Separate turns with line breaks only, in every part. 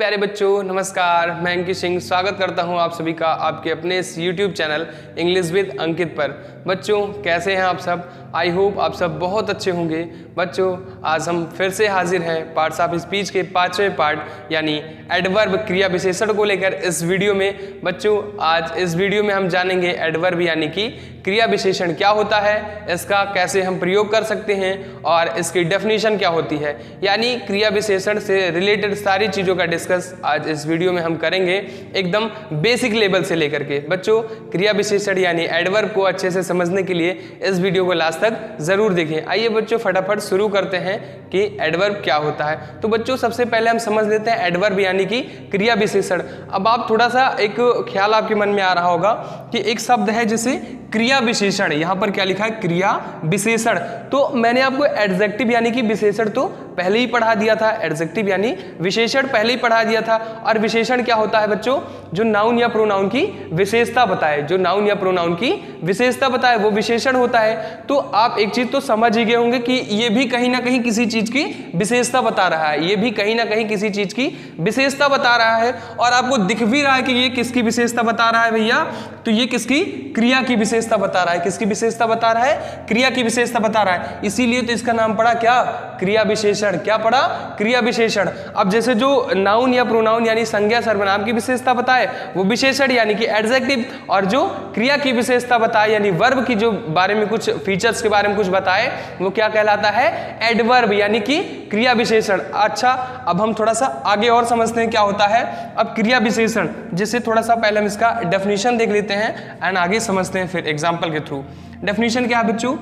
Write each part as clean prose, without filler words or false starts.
प्यारे बच्चों, नमस्कार। मैं अंकित सिंह स्वागत करता हूं आप सभी का आपके अपने इस YouTube चैनल इंग्लिश विद अंकित पर। बच्चों कैसे हैं आप सब? आई होप आप सब बहुत अच्छे होंगे। बच्चों आज हम फिर से हाजिर हैं पार्ट्स ऑफ स्पीच के 5वें पार्ट यानी एडवर्ब क्रिया विशेषण को लेकर इस वीडियो में। बच्चों आज इस वीडियो में हम जानेंगे एडवर्ब यानी कि क्रिया विशेषण क्या होता है, इसका कैसे हम प्रयोग कर सकते हैं और इसकी डेफिनेशन क्या होती है, यानी क्रिया विशेषण से रिलेटेड सारी चीज़ों का डिस्कस आज इस वीडियो में हम करेंगे एकदम बेसिक लेवल से लेकर के। बच्चों क्रिया विशेषण यानी एडवर्ब को अच्छे से समझने के लिए इस वीडियो को लास्ट तक जरूर देखें। आइए बच्चों फटाफट शुरू करते हैं कि एडवर्ब क्या होता है। तो बच्चों सबसे पहले हम समझ लेते हैं एडवर्ब यानी कि क्रिया विशेषण। अब आप थोड़ा सा एक ख्याल आपके मन में आ रहा होगा कि एक शब्द है जैसे क्रिया विशेषण, यहाँ पर क्या लिखा है क्रिया विशेषण। तो मैंने आपको एडजेक्टिव यानी कि विशेषण तो पहले ही पढ़ा दिया था, एडजेक्टिव यानी विशेषण पहले ही पढ़ा दिया था। और विशेषण क्या होता है बच्चों? जो नाउन या प्रोनाउन की विशेषता बताए, जो नाउन या प्रोनाउन की विशेषता बताए वो विशेषण होता है। तो आप एक चीज तो समझ ही गए होंगे कि ये भी कहीं ना कहीं किसी चीज की विशेषता बता रहा है, ये भी कहीं ना कहीं किसी चीज की विशेषता बता रहा है। और आपको दिख भी रहा है कि ये किसकी विशेषता बता रहा है भैया, तो ये किसकी क्रिया की विशेषता बता रहा है। किसकी विशेषता बता रहा है? क्रिया की विशेषता बता रहा है। इसीलिए तो इसका नाम पड़ा क्या? क्रिया विशेषण। क्या पड़ा? क्रिया विशेषण। अब जैसे जो नाउन या प्रोनाउन यानी संज्ञा सर्वनाम की विशेषता बताए वो विशेषण यानी कि एडजेक्टिव, और जो क्रिया की विशेषता बताए यानी वर्ब की जो बारे में कुछ फीचर्स के बारे में कुछ बताए वो क्या कहलाता है? एडवर्ब यानी कि क्रिया विशेषण। अच्छा अब हम थोड़ा सा आगे और समझते हैं क्या होता है अब क्रिया विशेषण, जिससे थोड़ा सा पहले हम इसका डेफिनेशन देख लेते हैं एंड आगे समझते हैं फिर एग्जाम्पल के थ्रू। डेफिनेशन क्या है बच्चों?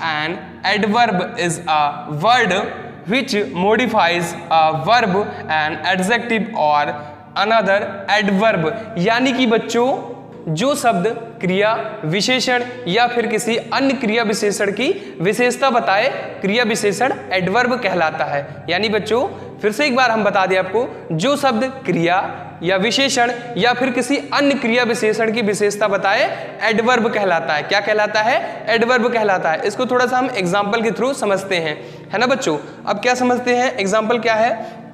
An adverb is a word which modifies a verb, an adjective or another adverb। यानी कि बच्चों जो शब्द क्रिया विशेषण या फिर किसी अन्य क्रिया विशेषण की विशेषता बताए क्रिया विशेषण एडवर्ब कहलाता है। यानी बच्चों फिर से एक बार हम बता दें आपको, जो शब्द क्रिया या विशेषण या फिर किसी अन्य क्रिया विशेषण की विशेषता बताए एडवर्ब कहलाता है। क्या कहलाता है? एडवर्ब कहलाता है। इसको थोड़ा सा हम एग्जाम्पल के थ्रू समझते हैं, है ना बच्चों। अब क्या समझते हैं? एग्जाम्पल क्या है?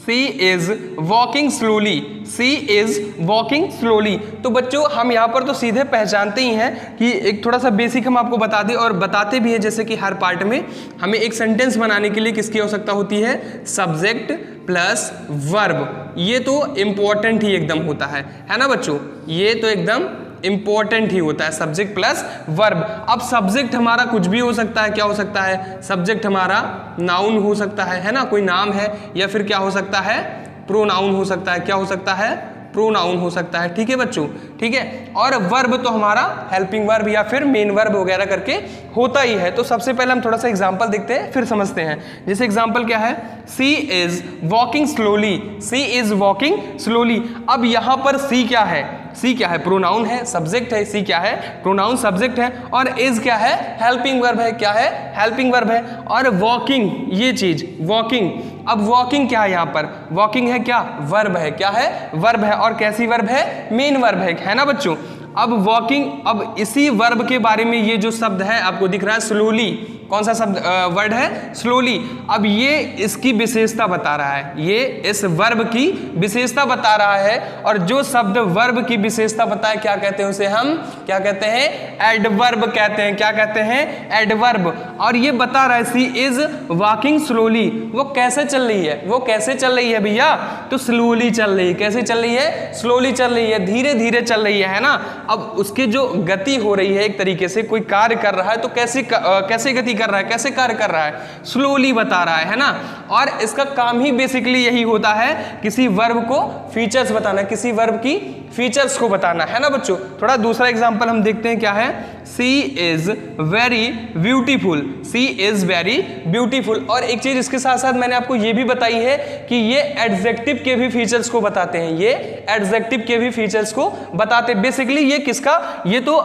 She is walking slowly, she is walking slowly। तो बच्चों हम यहाँ पर तो सीधे पहचानते ही हैं कि एक थोड़ा सा बेसिक हम आपको बता दें और बताते भी हैं, जैसे कि हर पार्ट में हमें एक सेंटेंस बनाने के लिए किसकी आवश्यकता होती है? Subject plus verb. ये तो इम्पोर्टेंट ही एकदम होता है ना बच्चों, ये तो एकदम इंपॉर्टेंट ही होता है, सब्जेक्ट प्लस वर्ब। अब सब्जेक्ट हमारा कुछ भी हो सकता है। क्या हो सकता है? सब्जेक्ट हमारा नाउन हो सकता है ना, कोई नाम है, या फिर क्या हो सकता है? प्रोनाउन हो सकता है। क्या हो सकता है? प्रोनाउन हो सकता है। ठीक है बच्चों, ठीक है। और वर्ब तो हमारा हेल्पिंग वर्ब या फिर मेन वर्ब वगैरह करके होता ही है। तो सबसे पहले हम थोड़ा सा एग्जांपल देखते हैं फिर समझते हैं। जैसे एग्जांपल क्या है? She is walking slowly, she is walking slowly. अब यहां पर सी क्या है? सी क्या है? प्रोनाउन है, सब्जेक्ट है। सी क्या है? प्रोनाउन सब्जेक्ट है। और इज क्या है? हेल्पिंग वर्ब है। क्या है? हेल्पिंग वर्ब है। और वॉकिंग, ये चीज वॉकिंग, अब वॉकिंग क्या है यहाँ पर? वॉकिंग है क्या? वर्ब है। क्या है? वर्ब है। और कैसी वर्ब है? मेन वर्ब है ना बच्चों। अब वॉकिंग, अब इसी वर्ब के बारे में ये जो शब्द है आपको दिख रहा है स्लोली, कौन सा शब्द वर्ड है? स्लोली। अब ये इसकी विशेषता बता रहा है, ये इस वर्ब की विशेषता बता रहा है। और जो शब्द वर्ब की विशेषता बताए क्या कहते हैं? उसे हम क्या कहते हैं? एडवर्ब कहते हैं। क्या कहते हैं? एडवर्ब। और ये बता रहा है सी इज वॉकिंग स्लोली, वो कैसे चल रही है? वो कैसे चल रही है भैया? तो स्लोली चल रही है। कैसे चल रही है? स्लोली चल रही है, धीरे धीरे चल रही है ना। अब उसकी जो गति हो रही है, एक तरीके से कोई कार्य कर रहा है तो कैसे गति कर रहा है, कैसे कार्य कर रहा है? स्लोली बता रहा है ना। और इसका काम ही बेसिकली यही होता है, किसी वर्ब को फीचर्स बताना, किसी वर्ब की फीचर्स को बताना, है ना बच्चों। थोड़ा दूसरा एग्जांपल हम देखते हैं क्या है? She is very beautiful, C is very beautiful. और एक चीज इसके साथ साथ मैंने आपको ये भी बताई है कि ये एडजेक्टिव के भी फीचर्स को बताते हैं, ये एडजेक्टिव के भी फीचर्स को बताते। बेसिकली ये किसका, ये तो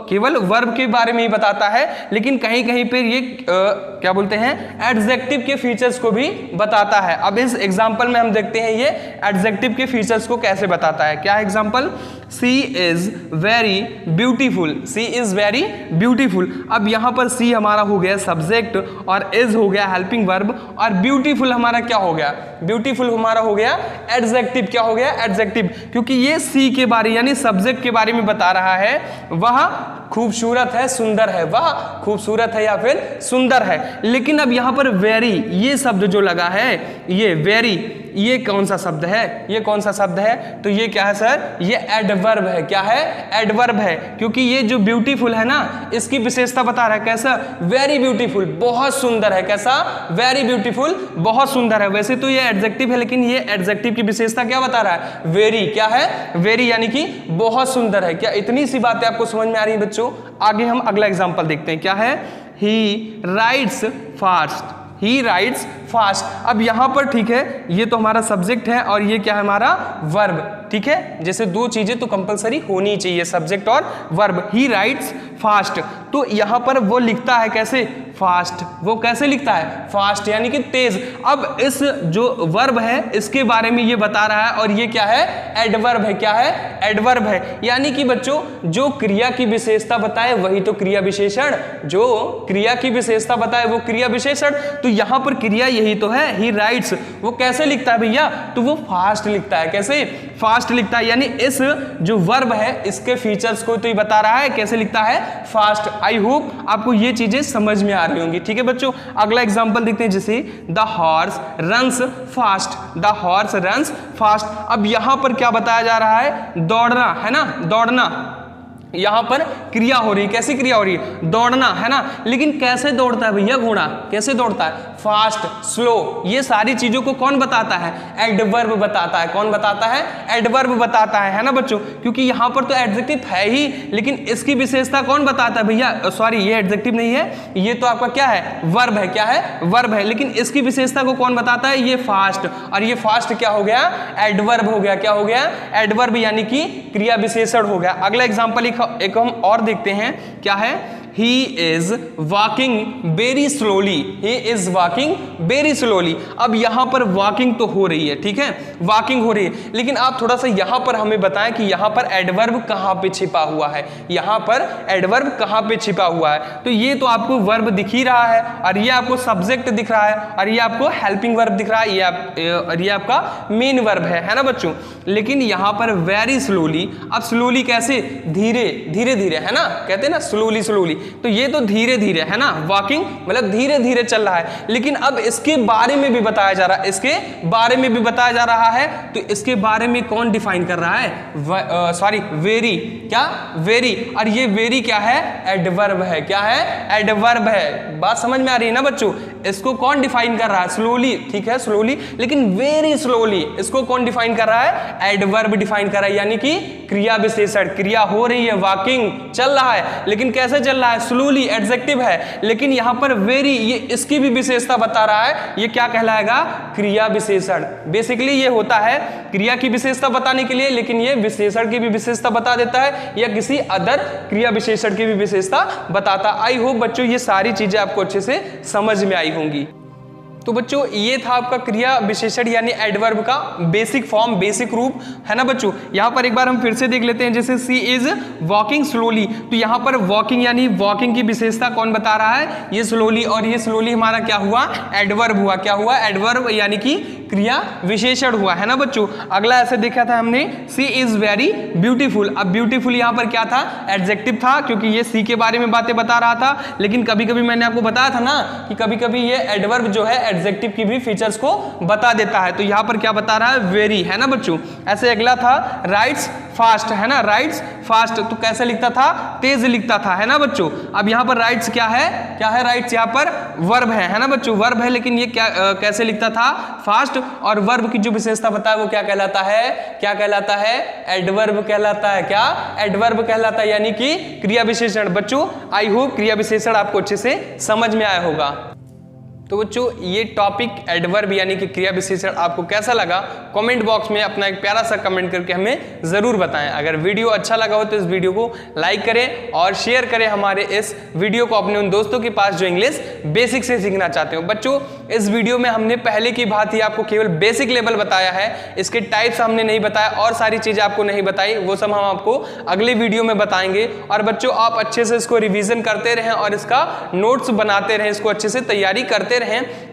केवल वर्ब के बारे में ही बताता है, लेकिन कहीं कहीं पे ये क्या बोलते हैं, एडजेक्टिव के फीचर्स को भी बताता है। अब इस एग्जांपल में हम देखते हैं ये एडजेक्टिव के फीचर्स को कैसे बताता है। क्या example, sea is very beautiful, C is very beautiful. अब यहां पर सी हमारा हो गया सब्जेक्ट और इज हो गया हेल्पिंग वर्ब और ब्यूटीफुल हमारा क्या हो गया, ब्यूटीफुल हमारा हो गया एडजेक्टिव। क्या हो गया, एडजेक्टिव, क्योंकि ये सी के बारे यानी सब्जेक्ट के बारे में बता रहा है, वह खूबसूरत है, सुंदर है, वह खूबसूरत है या फिर सुंदर है। लेकिन अब यहां पर वेरी ये शब्द जो लगा है, ये वेरी, ये कौन सा शब्द है, ये कौन सा शब्द है, तो ये क्या है सर, ये एडवर्ब है। क्या है, एडवर्ब है, क्योंकि ये जो ब्यूटीफुल है ना, इसकी विशेषता बता रहा है। कैसा, वेरी ब्यूटीफुल, बहुत सुंदर है। कैसा, वेरी ब्यूटीफुल, बहुत सुंदर है। वैसे तो ये एडजेक्टिव है, लेकिन ये एडजेक्टिव की विशेषता क्या बता रहा है, वेरी। क्या है, वेरी यानी कि बहुत सुंदर है। क्या इतनी सी बातें आपको समझ में आ रही है बच्चों? आगे हम अगला एग्जांपल देखते हैं। क्या है, ही राइट्स फास्ट, ही राइट्स फास्ट। अब यहां पर ठीक है, ये तो हमारा सब्जेक्ट है और ये क्या है, हमारा वर्ब। ठीक है, जैसे दो चीजें तो कंपलसरी होनी चाहिए, सब्जेक्ट और वर्ब। ही राइट्स फास्ट, तो यहां पर वो लिखता है कैसे, फास्ट। वो कैसे लिखता है, फास्ट यानी कि तेज। अब इस जो वर्ब है इसके बारे में ये बता रहा है और ये क्या है, एडवर्ब है। क्या है, एडवर्ब है, यानी कि बच्चों जो क्रिया की विशेषता बताए वही तो क्रिया विशेषण, जो क्रिया की विशेषता बताए वो क्रिया विशेषण। तो यहां पर क्रिया यही तो है, ही राइट्स। वो कैसे लिखता है भैया, तो वो फास्ट लिखता है। कैसे, फास्ट लिखता है, यानी इस जो वर्ब है इसके फीचर्स को तो ये बता रहा है कैसे लिखता है, फास्ट। आई होप आपको ये चीजें समझ में आ रही होंगी। ठीक है बच्चों, अगला एग्जांपल देखते हैं, जैसे the horse runs fast, the horse runs fast. अब यहां पर क्या बताया जा रहा है, दौड़ना है ना, दौड़ना। यहां पर क्रिया हो रही है, कैसी क्रिया हो रही है, दौड़ना है ना। लेकिन कैसे दौड़ता है भैया घोड़ा, कैसे दौड़ता है, फास्ट, स्लो। ये सारी चीजों को कौन बताता है, एडवर्ब बताता है। कौन बताता है, एडवर्ब बताता है ना बच्चों, क्योंकि यहां पर तो एडजेक्टिव है ही, लेकिन इसकी विशेषता कौन बताता है भैया, सॉरी ये एडजेक्टिव नहीं है, ये तो आपका क्या है, वर्ब है। क्या है, वर्ब है, लेकिन इसकी विशेषता को कौन बताता है, ये फास्ट। और ये फास्ट क्या हो गया, एडवर्ब हो गया। क्या हो गया, एडवर्ब यानी कि क्रिया विशेषण हो गया। अगला एग्जांपल एक हम और देखते हैं। क्या है, He is walking very slowly, he is walking very slowly। अब यहां पर वॉकिंग तो हो रही है, ठीक है, वॉकिंग हो रही है, लेकिन आप थोड़ा सा यहां पर हमें बताएं कि यहां पर एडवर्ब कहां पे छिपा हुआ है, यहां पर एडवर्ब कहां पे छिपा हुआ है। तो ये तो आपको वर्ब दिख ही रहा है और ये आपको सब्जेक्ट दिख रहा है और ये आपको हेल्पिंग वर्ब दिख रहा है, और ये आपका मेन वर्ब है ना बच्चों। लेकिन यहां पर वेरी स्लोली, अब स्लोली कैसे, धीरे धीरे धीरे, है ना, कहते हैं ना स्लोली स्लोली, तो ये तो धीरे धीरे है ना, वॉकिंग मतलब धीरे धीरे चल रहा है। लेकिन अब इसके बारे में भी बताया जा रहा है, इसके बारे में भी बताया जा रहा है। तो इसके बारे में कौन डिफाइन कर रहा है, सॉरी वेरी। क्या, वेरी, और ये वेरी क्या है, एडवर्ब है। क्या है, एडवर्ब है। बात समझ में आ रही है ना बच्चों, इसको कौन डिफाइन कर रहा है, स्लोली, ठीक है स्लोली, लेकिन वेरी स्लोली इसको कौन डिफाइन कर रहा है, एडवर्ब डिफाइन कर रहा है, यानी कि क्रिया विशेषण। क्रिया हो रही है, वॉकिंग चल रहा है, लेकिन कैसे चल रहा है, स्लोली, एडजेक्टिव है। लेकिन यहां पर वेरी, ये इसकी भी विशेषता बता रहा है, ये क्या कहलाएगा, क्रिया विशेषण। बेसिकली ये होता है क्रिया की विशेषता बताने के लिए, लेकिन ये विशेषण की भी विशेषता बता देता है या किसी अदर क्रिया विशेषण की भी विशेषता बताता। आई होप बच्चों ये सारी चीजें आपको अच्छे से समझ में आई होंगी। तो बच्चों ये था आपका क्रिया विशेषण यानी एडवर्ब का बेसिक फॉर्म, बेसिक रूप, है ना बच्चों। यहाँ पर एक बार हम फिर से देख लेते हैं, जैसे सी इज वॉकिंग स्लोली, तो यहाँ पर वॉकिंग यानी वॉकिंग की विशेषता कौन बता रहा है, ये स्लोली, और ये स्लोली हमारा क्या हुआ, एडवर्ब हुआ। क्या हुआ, एडवर्ब यानी कि क्रिया विशेषण हुआ, है ना बच्चों। अगला ऐसे देखा था हमने, सी इज वेरी ब्यूटीफुल। अब ब्यूटीफुल यहाँ पर क्या था, एडजेक्टिव था, क्योंकि ये सी के बारे में बातें बता रहा था। लेकिन कभी कभी मैंने आपको बताया था ना कि कभी कभी ये एडवर्ब जो है एडजेक्टिव की भी फीचर्स को बता देता है। तो यहां पर क्या बता रहा है, वेरी, है ना बच्चों। ऐसे अगला था राइट्स फास्ट, है ना, राइट्स फास्ट, तो कैसे लिखता था, तेज लिखता था, है ना बच्चों। अब यहां पर राइट्स क्या है, क्या है, राइट्स यहां पर वर्ब है ना बच्चों, वर्ब है, लेकिन ये क्या कैसे लिखता था, फास्ट। और वर्ब की जो विशेषता बताया वो क्या कहलाता है, क्या कहलाता है, एडवर्ब कहलाता है। क्या, एडवर्ब कहलाता है, यानी कि क्रिया विशेषण। बच्चों आई होप क्रिया विशेषण आपको अच्छे से समझ में आया होगा। तो बच्चों ये टॉपिक एडवर्ब यानी कि क्रिया विशेषण आपको कैसा लगा, कमेंट बॉक्स में अपना एक प्यारा सा कमेंट करके हमें जरूर बताएं। अगर वीडियो अच्छा लगा हो तो इस वीडियो को लाइक करें और शेयर करें हमारे इस वीडियो को अपने उन दोस्तों के पास जो इंग्लिश बेसिक से सीखना चाहते हो। बच्चों इस वीडियो में हमने पहले की बात ही आपको केवल बेसिक लेवल बताया है, इसके टाइप्स हमने नहीं बताया और सारी चीजें आपको नहीं बताई, वो सब हम आपको अगले वीडियो में बताएंगे। और बच्चों आप अच्छे से इसको रिवीजन करते रहें और इसका नोट्स बनाते रहें, इसको अच्छे से तैयारी करते रहें,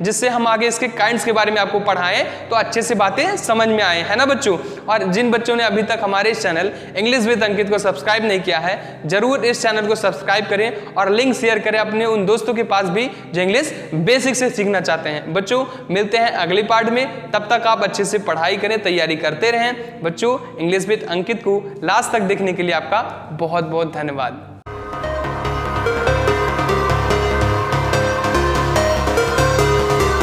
जिससे हम आगे इसके काइंड्स के बारे में आपको पढ़ाएं तो अच्छे से बातें समझ में आए, है ना बच्चों। और जिन बच्चों ने अभी तक हमारे इस चैनल इंग्लिश विद अंकित को सब्सक्राइब नहीं किया है, जरूर इस चैनल को सब्सक्राइब करें और लिंक शेयर करें अपने उन दोस्तों के पास भी जो इंग्लिश बेसिक से सीखना चाहते हैं। बच्चों मिलते हैं अगली पार्ट में, तब तक आप अच्छे से पढ़ाई करें, तैयारी करते रहें। बच्चों इंग्लिश विद अंकित को लास्ट तक देखने के लिए आपका बहुत बहुत धन्यवाद।